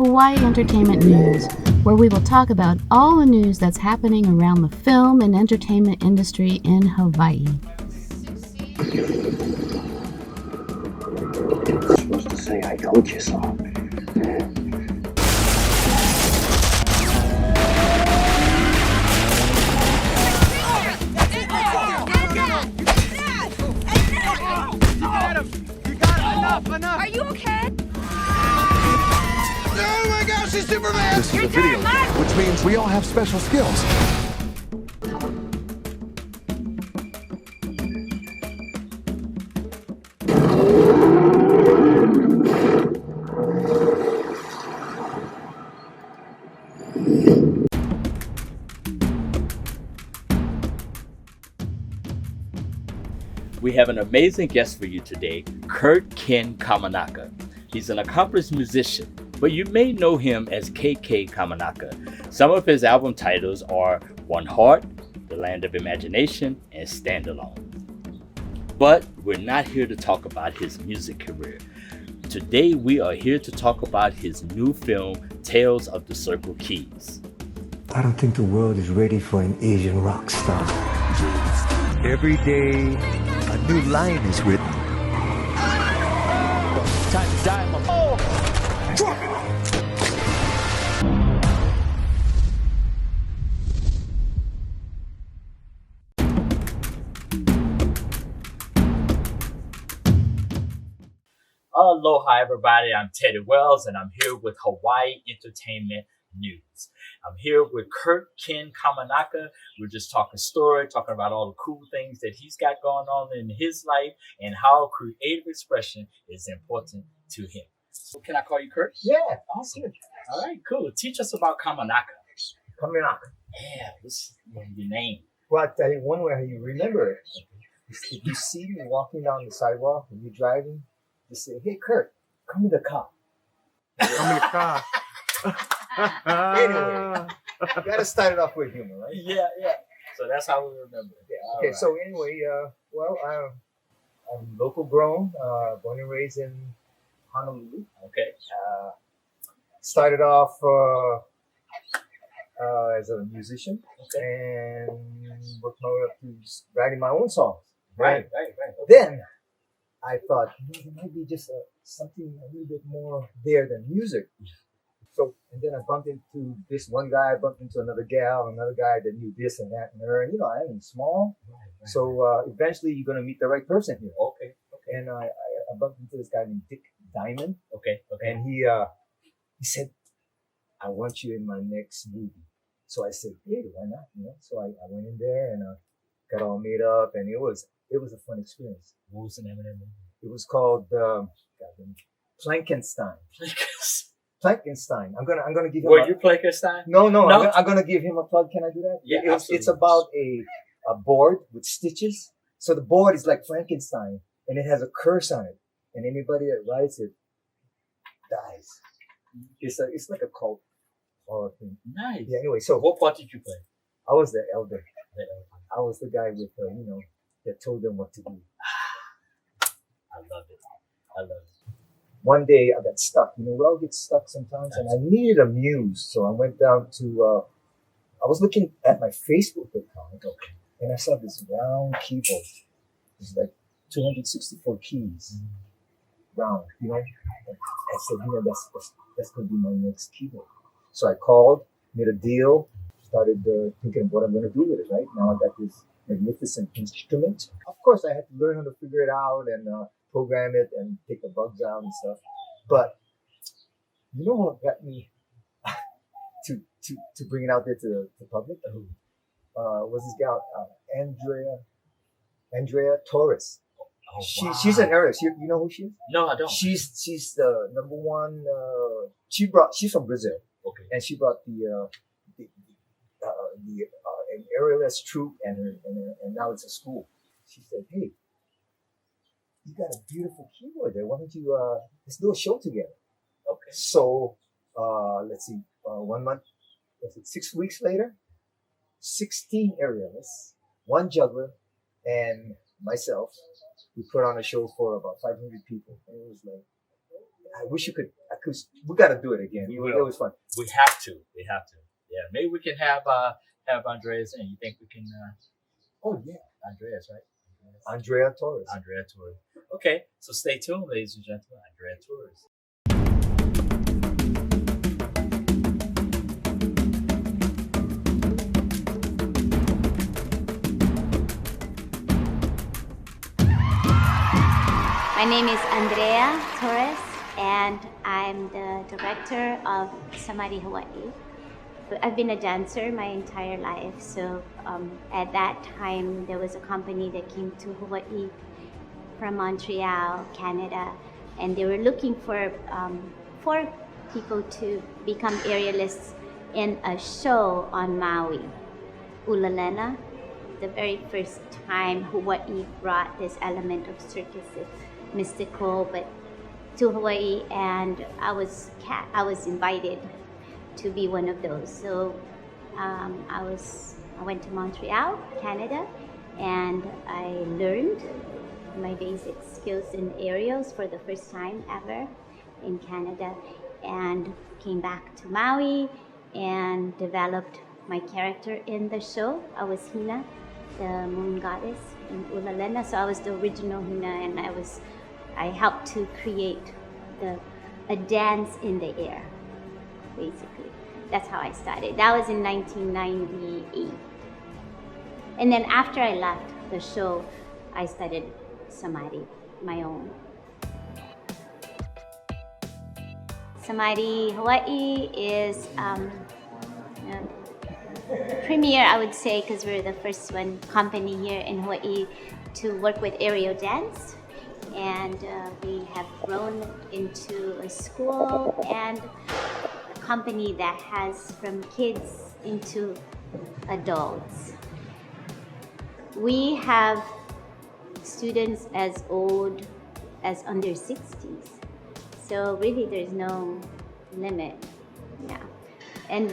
Hawaii Entertainment News, where we will talk about all the news that's happening around the film and entertainment industry in Hawaii. You're supposed to say, I told you so. Enough! Are you okay? Oh my gosh, he's Superman! This is a video game, which means we all have special skills. We have an amazing guest for you today, Kurt Ken Kaminaka. He's an accomplished musician, but you may know him as KK Kaminaka. Some of his album titles are One Heart, The Land of Imagination, and Standalone. But we're not here to talk about his music career. Today we are here to talk about his new film, Tales of the Circle Keys. I don't think the world is ready for an Asian rock star. Every day, a new line is written. Time to die, Aloha everybody, I'm Teddy Wells and I'm here with Hawaii Entertainment News. I'm here with Kurt Ken Kaminaka. We're just talking story, talking about all the cool things that he's got going on in his life and how creative expression is important to him. So can I call you Kurt? Yeah, Awesome. All right, cool. Teach us about Kaminaka. Kaminaka. Yeah, this is your name. Well, I'll tell you one way how you remember it. If you see me walking down the sidewalk and you're driving, you say, hey, Kurt, come in the car. I'm in the car. Anyway, you got to start it off with humor, right? Yeah. So that's how we remember it. Yeah. Okay, so anyway, I'm local grown, born and raised in Honolulu. Okay. Started off as a musician and worked my way up to writing my own songs. Right. Then I thought, there might be just something a little bit more there than music. So, and then I bumped into this one guy, bumped into another gal, another guy that knew this and that and her. And, I am small. Right. So eventually you're going to meet the right person here. Okay. And I bumped into this guy named Dick Diamond. Okay. And he said, I want you in my next movie. So I said, hey, why not? So I went in there and got all made up, and it was a fun experience. What was the name of that movie? It was called Plankenstein. Plankenstein. I'm gonna give him. Were you Plankenstein? No. I'm gonna give him a plug. Can I do that? Yeah, it's about a board with stitches. So the board is like Frankenstein, and it has a curse on it, and anybody that writes it dies. It's like a cult horror thing. Nice. Yeah. Anyway, so what part did you play? I was the elder. I was the guy with that told them what to do. I love it. One day I got stuck. We all get stuck sometimes, and I needed a muse. So I went down to, I was looking at my Facebook account, and I saw this round keyboard. It's like 264 keys. Round, And I said, that's going to be my next keyboard. So I called, made a deal, started thinking of what I'm going to do with it, right? Now I got this magnificent instrument. Of course, I had to learn how to figure it out and program it and take the bugs out and stuff. But what got me to bring it out there to the public? Was this gal, Andrea Torres. Oh, wow. She's an artist. You know who she is? No, I don't. She's the number one. She's from Brazil. Okay. And she brought the an aerialist troupe and now it's a school. She said, hey, you got a beautiful keyboard there. Why don't you let's do a show together? Okay. So let's see, 1 month, 6 weeks later, 16 aerialists, 1 juggler, and myself. We put on a show for about 500 people. And it was like, I because we got to do it again. We It will. was fun. We have to. We have to. Yeah, maybe we can have Andreas, and you think we can? Oh yeah, Andreas, right? Andrea Torres. Andrea Torres. Okay, so stay tuned, ladies and gentlemen. Andrea Torres. My name is Andrea Torres, and I'm the director of Samadhi Hawaii. I've been a dancer my entire life, so at that time there was a company that came to Hawaii from Montreal, Canada, and they were looking for people to become aerialists in a show on Maui, Ulalena. The very first time Hawaii brought this element of circus, mystical, but to Hawaii, and I was invited to be one of those. So I went to Montreal, Canada, and I learned my basic skills in aerials for the first time ever in Canada, and came back to Maui and developed my character in the show. I was Hina, the moon goddess in Ulalena. So I was the original Hina, and I helped to create a dance in the air, basically. That's how I started. That was in 1998. And then after I left the show, I started Samadhi, my own. Samadhi Hawaii is premier, I would say, because we're the first company here in Hawaii to work with aerial dance. And we have grown into a school and a company that has from kids into adults. We have students as old as under 60s. So really there's no limit. Yeah. And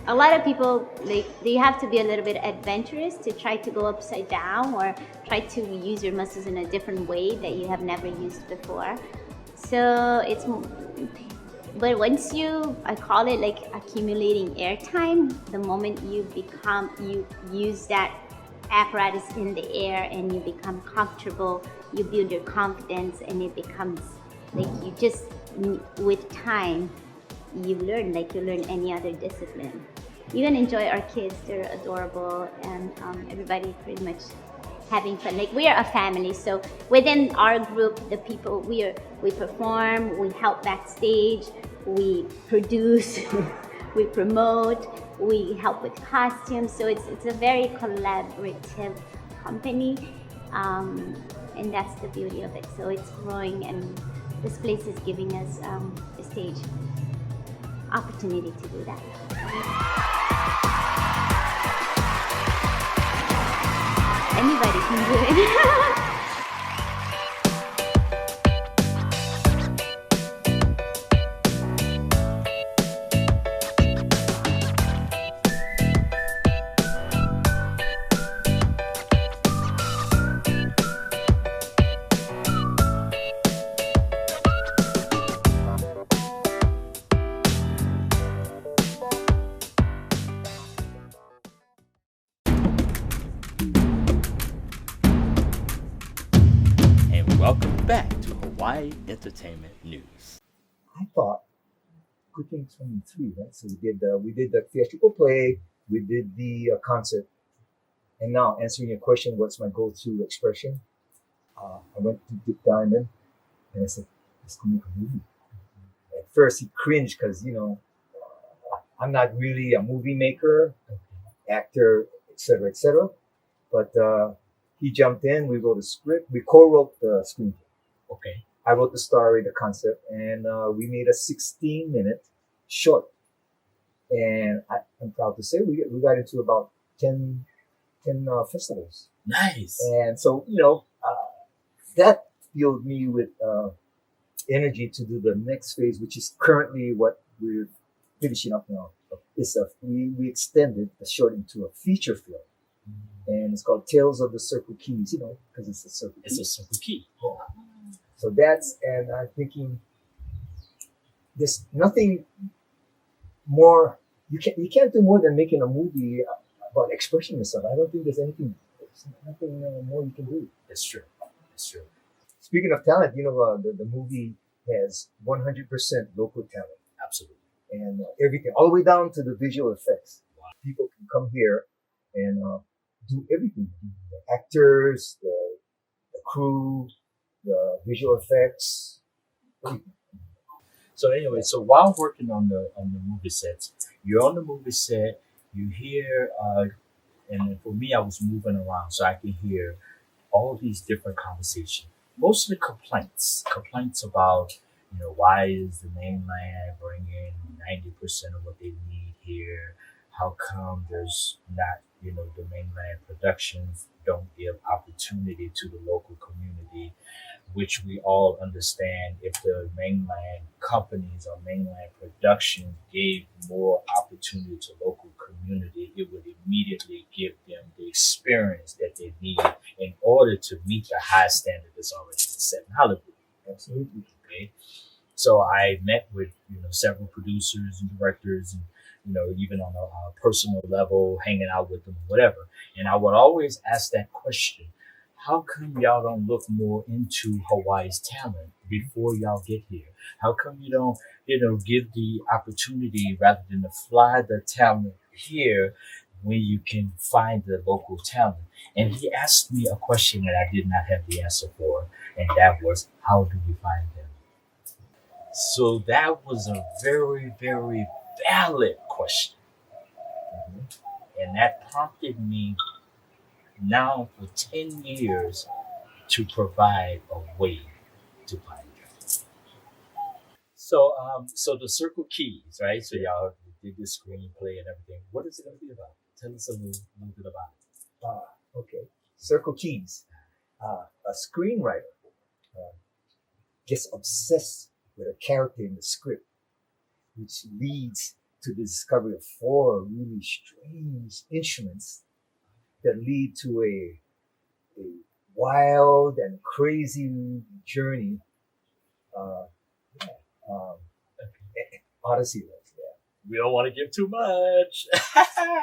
a lot of people, they have to be a little bit adventurous to try to go upside down or try to use your muscles in a different way that you have never used before. So but once I call it like accumulating airtime, the moment you use that apparatus in the air and you become comfortable, you build your confidence, and it becomes like you just, with time, you learn like you learn any other discipline. You can enjoy our kids, they're adorable, and everybody pretty much having fun. Like, we are a family, so within our group, the people, we perform, we help backstage, we produce, we promote, we help with costumes, so it's a very collaborative company, and that's the beauty of it. So it's growing, and this place is giving us the stage opportunity to do that. Anybody can do it. Welcome back to Hawaii Entertainment News. I thought Good Thing 23, right? So we did the theatrical play, we did the concert, and now answering your question, what's my go-to expression? I went to Dick Diamond and I said, let's go make a movie. At first he cringed because, I'm not really a movie maker, actor, etc., etc. But he jumped in, we wrote a script, we co-wrote the screenplay. Okay. I wrote the story, the concept, and we made a 16-minute short. And I'm proud to say we got into about 10 festivals. Nice. And so, that filled me with energy to do the next phase, which is currently what we're finishing up now. We extended the short into a feature film. And it's called Tales of the Circle Keys, because it's a circle key. It's a circle key. Yeah. So and I'm thinking there's nothing more. You can't do more than making a movie about expressing yourself. I don't think there's nothing more you can do. That's true. That's true. Speaking of talent, the movie has 100% local talent. Absolutely. And everything, all the way down to the visual effects. Wow. People can come here and do everything. The actors, the crew, the visual effects, everything. So anyway, so while working on the movie sets, you're on the movie set, you hear, and for me, I was moving around, so I can hear all these different conversations, mostly complaints about, why is the mainland bringing 90% of what they need here? How come there's not, the mainland productions don't give opportunity to the local community, which we all understand. If the mainland companies or mainland productions gave more opportunity to local community, it would immediately give them the experience that they need in order to meet the high standard that's already been set in Hollywood. Absolutely. Okay. So I met with, several producers and directors and, even on a personal level, hanging out with them, whatever. And I would always ask that question: how come y'all don't look more into Hawaii's talent before y'all get here? How come you don't, give the opportunity rather than to fly the talent here when you can find the local talent? And he asked me a question that I did not have the answer for, and that was, how do you find them? So that was a very, very valid question. And that prompted me now for 10 years to provide a way to find them. So the Circle Keys, right? So y'all did this screenplay and everything. What is it going to be about? Tell us a little bit about it. Okay. Circle Keys. A screenwriter gets obsessed with a character in the script, which leads to the discovery of 4 really strange instruments that lead to a wild and crazy journey. Odyssey. We don't want to give too much.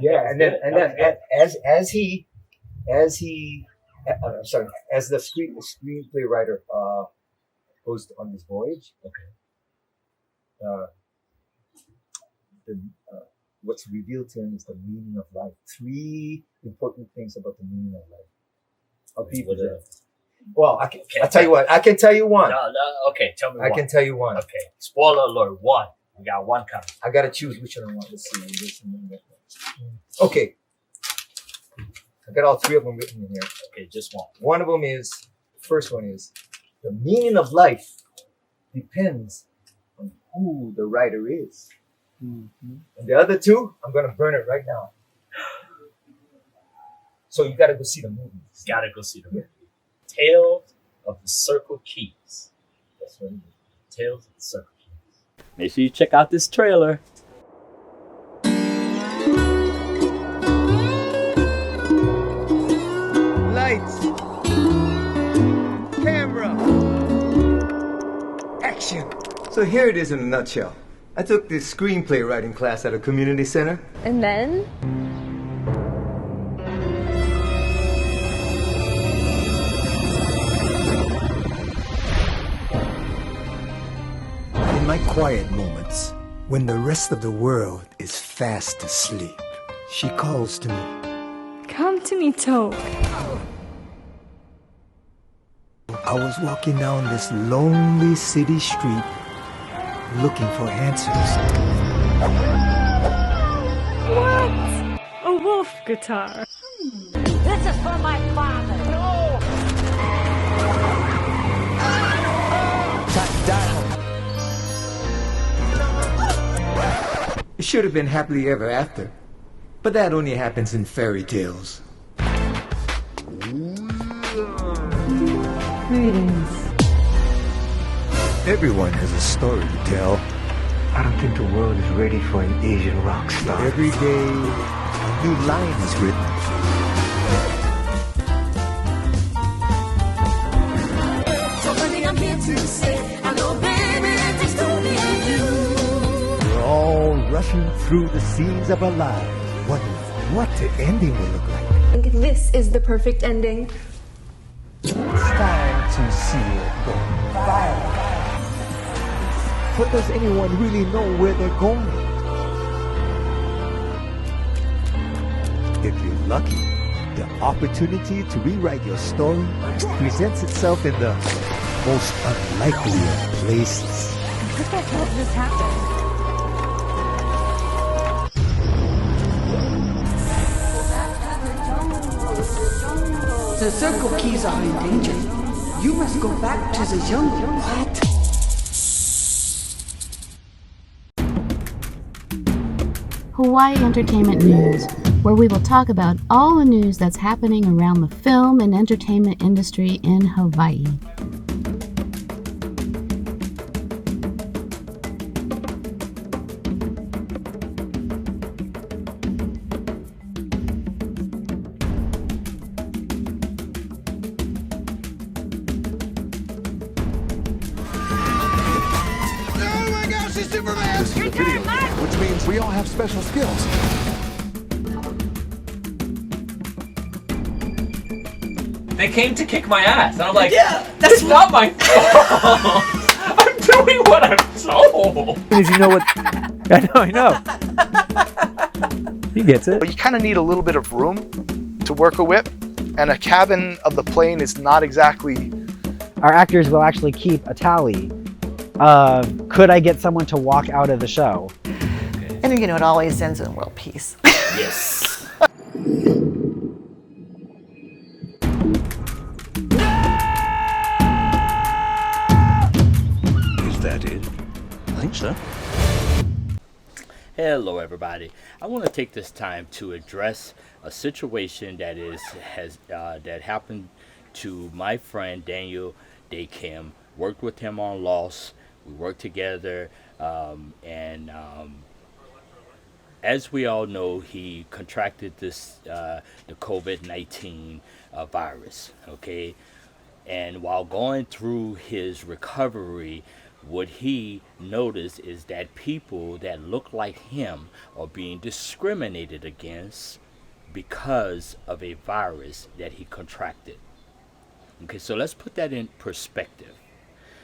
Yeah, and then as the screenplay writer goes on this voyage. Okay. What's revealed to him is the meaning of life. 3 important things about the meaning of life. Well, I'll tell you what. I can tell you one. No, okay, tell me one. I can tell you one. Okay, spoiler alert, 1. We got 1 coming. I got to choose which one I want to see. Okay. I got all 3 of them written in here. Okay, just one. One of them is, the first one is, the meaning of life depends on who the writer is. Mm-hmm. And the other 2, I'm going to burn it right now. So you got to go see the movie. Got to go see the movie. Tales of the Circle Keys. That's what it is. Tales of the Circle Keys. Make sure you check out this trailer. Lights. Camera. Action. So here it is in a nutshell. I took this screenplay writing class at a community center. And then? In my quiet moments, when the rest of the world is fast asleep, she calls to me. Come to me, Toke. I was walking down this lonely city street looking for answers. What? A wolf guitar. This is for my father. No! It should have been happily ever after, but that only happens in fairy tales. Greetings. Everyone has a story to tell. I don't think the world is ready for an Asian rock star. Every day, a new line is written. So one thing I'm here to say, I know, baby, just told me and you. rushing through the scenes of our lives, wondering what the ending will look like. I think this is the perfect ending. It's time to see it go viral. But does anyone really know where they're going? If you're lucky, the opportunity to rewrite your story presents itself in the most unlikely of places. What the hell just happened? The circle keys are in danger. You must go back to the jungle. What? Hawaii Entertainment News, where we will talk about all the news that's happening around the film and entertainment industry in Hawaii. This is a video game, which means we all have special skills. They came to kick my ass, and I'm like, yeah, that's not my fault. I'm doing what I'm told. Did you know what? I know. He gets it. You kind of need a little bit of room to work a whip, and a cabin of the plane is not exactly. Our actors will actually keep a tally. Could I get someone to walk out of the show? And you know, it always ends in world peace. Yes. Is that it? I think so. Hello, everybody. I want to take this time to address a situation that that happened to my friend Daniel Day Kim. Worked with him on Lost. We worked together, and as we all know, he contracted this the COVID-19 virus. Okay, and while going through his recovery, what he noticed is that people that look like him are being discriminated against because of a virus that he contracted. Okay, so let's put that in perspective.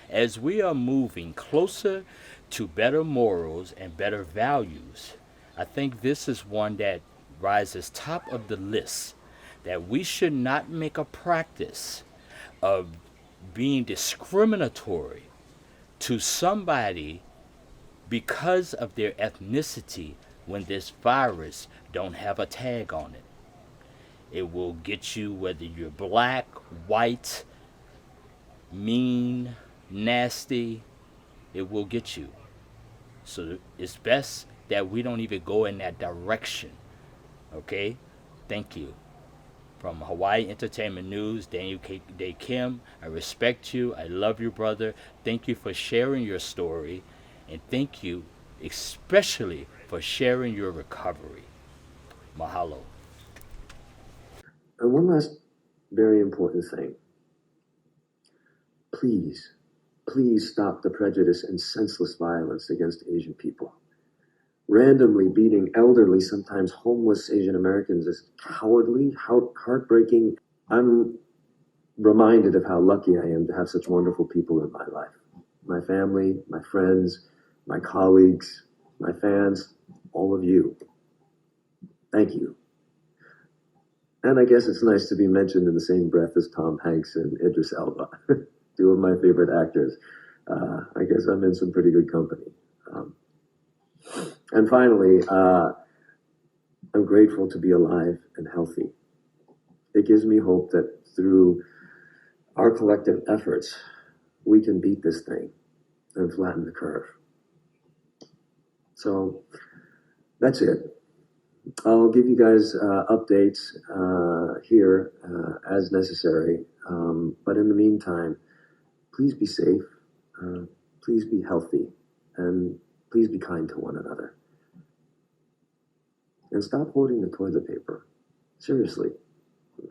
As we are moving closer to better morals and better values, I think this is one that rises top of the list, that we should not make a practice of being discriminatory to somebody because of their ethnicity when this virus don't have a tag on it. It will get you whether you're black, white, mean, nasty. It will get you. So it's best that we don't even go in that direction. Okay? Thank you. From Hawaii Entertainment News, Daniel Day Kim, I respect you. I love you, brother. Thank you for sharing your story. And thank you especially for sharing your recovery. Mahalo. And one last very important thing. Please stop the prejudice and senseless violence against Asian people. Randomly beating elderly, sometimes homeless Asian Americans is cowardly, heartbreaking. I'm reminded of how lucky I am to have such wonderful people in my life. My family, my friends, my colleagues, my fans, all of you. Thank you. And I guess it's nice to be mentioned in the same breath as Tom Hanks and Idris Elba, two of my favorite actors. I guess I'm in some pretty good company. And finally, I'm grateful to be alive and healthy. It gives me hope that through our collective efforts, we can beat this thing and flatten the curve. So that's it. I'll give you guys updates here as necessary. But in the meantime, please be safe, please be healthy, and please be kind to one another. And stop hoarding the toilet paper. Seriously,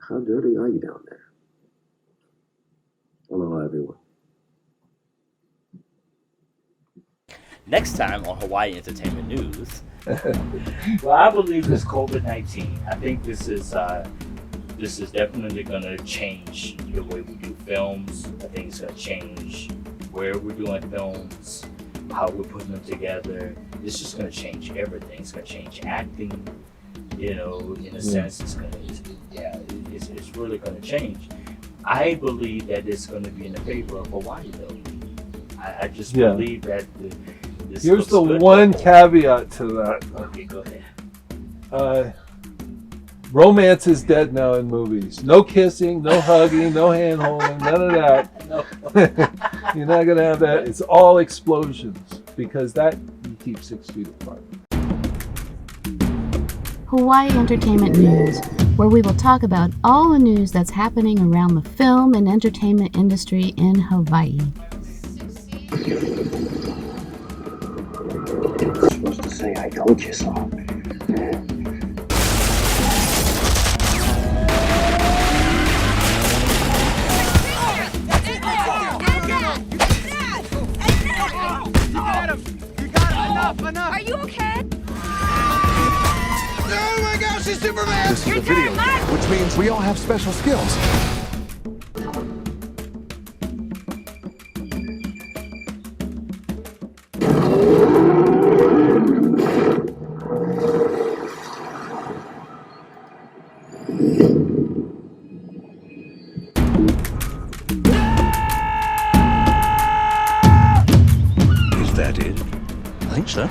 how dirty are you down there? Aloha, everyone. Next time on Hawaii Entertainment News. Well, I believe this COVID-19. I think this is definitely going to change the way we do films. I think it's going to change where we're doing films, how we're putting them together. It's just going to change everything. It's going to change acting. In a sense, it's really going to change. I believe that it's going to be in the favor of Hawaii, though. I just believe that. Here's the one caveat to that. Okay, go ahead. Romance is dead now in movies. No kissing, no hugging, no hand holding, none of that. You're not going to have that. It's all explosions because that you keep 6 feet apart. Hawaii Entertainment News, where we will talk about all the news that's happening around the film and entertainment industry in Hawaii. You're supposed to say, I told you so. Enough! Are you okay? Oh my gosh, he's Superman! This is a video game, which means we all have special skills. Is that it? I think so.